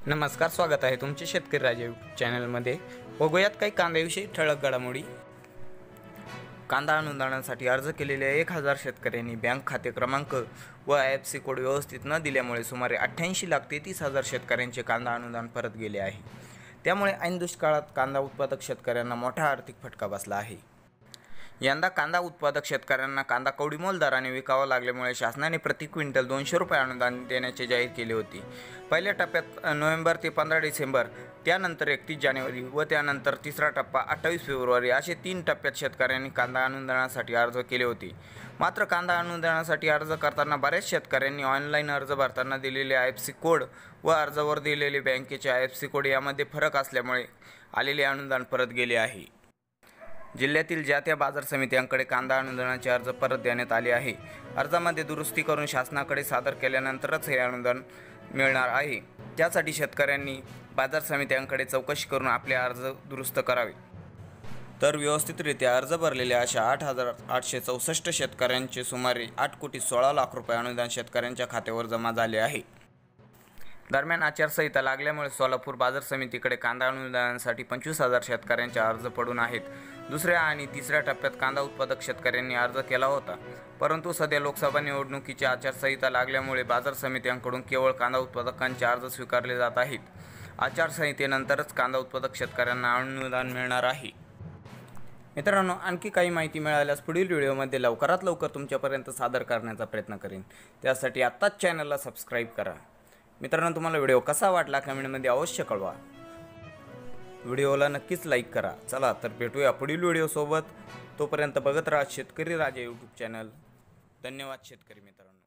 नमस्कार, स्वागत आहे तुमचे शेतकरी राजा यूट्यूब चॅनलमध्ये। बघूयात काही कांद्याविषयी ठळक घडामोडी। कांदा अनुदानासाठी अर्ज केलेल्या 1000 शेतकऱ्यांनी बँक खाते क्रमांक व IFSC कोड व्यवस्थित न दिल्यामुळे सुमारे 88,33,000 शेतकऱ्यांचे कांदा अनुदान परत गेले आहे। त्यामुळे ऐन दुष्काळात कांदा उत्पादक शेतकऱ्यांना मोठा आर्थिक फटका बसला आहे। यंदा कांदा उत्पादक शेतकऱ्यांना कांदा कवडीमोल दराने विकावा लागल्यामुळे शासनाने प्रति क्विंटल 200 रुपये अनुदान देण्याचे जाहीर केले होते। पहिल्या टप्प्यात नोव्हेंबर ते 15 डिसेंबर, त्यानंतर 31 जानेवारी व त्यानंतर तिसरा टप्पा 28 फेब्रुवारी असे 3 टप्प्यात शेतकऱ्यांनी कांदा अनुदानासाठी अर्ज केले होते। मात्र कांदा अनुदानासाठी अर्ज करताना बऱ्याच शेतकऱ्यांनी ऑनलाईन अर्ज भरताना दिलेले IFSC कोड व अर्जावर दिलेले बँकेचे IFSC कोड यामध्ये फरक असल्यामुळे आलेले अनुदान परत गेले आहे। जिल्ह्यातील ज्या त्या बाजार समित्यांकडे कांदा अनुदानाचे अर्ज परत देण्यात आले आहे। अर्जामध्ये दुरुस्ती करून शासनाकडे सादर केल्यानंतरच हे अनुदान मिळणार आहे। त्यासाठी शेतकऱ्यांनी बाजार समित्यांकडे चौकशी करून आपले अर्ज दुरुस्त करावे। तर व्यवस्थितरित्या अर्ज भरलेल्या अशा 8,864 शेतकऱ्यांचे सुमारे 8,16,00,000 रुपये अनुदान शेतकऱ्यांच्या खात्यावर जमा झाले आहे। दरम्यान आचारसंहिता लागल्यामुळे सोलापूर बाजार समितीकडे कांदा अनुदानासाठी 25,000 शेतकऱ्यांचे अर्ज पडून आहेत। दुसऱ्या आणि तिसऱ्या टप्प्यात कांदा उत्पादक शेतकऱ्यांनी अर्ज केला होता, परंतु सध्या लोकसभा निवडणुकीची आचारसंहिता लागल्यामुळे बाजार समित्यांकडून केवळ कांदा उत्पादकांचे अर्ज स्वीकारले जात आहेत। आचारसंहितेनंतरच कांदा उत्पादक शेतकऱ्यांना अनुदान मिळणार आहे। मित्रांनो, आणखी काही माहिती मिळाल्यास पुढील व्हिडिओमध्ये लवकरात लवकर तुमच्यापर्यंत सादर करण्याचा प्रयत्न करेन। त्यासाठी आत्ताच चॅनलला सबस्क्राईब करा। मित्रांनो, तुम्हाला व्हिडिओ कसा वाटला कमेंटमध्ये अवश्य कळवा। व्हिडिओला नक्कीच लाईक करा। चला तर भेटूया पुढील व्हिडिओसोबत। तोपर्यंत बघत राहा शेतकरी राजा यूट्यूब चॅनल। धन्यवाद शेतकरी मित्रांनो।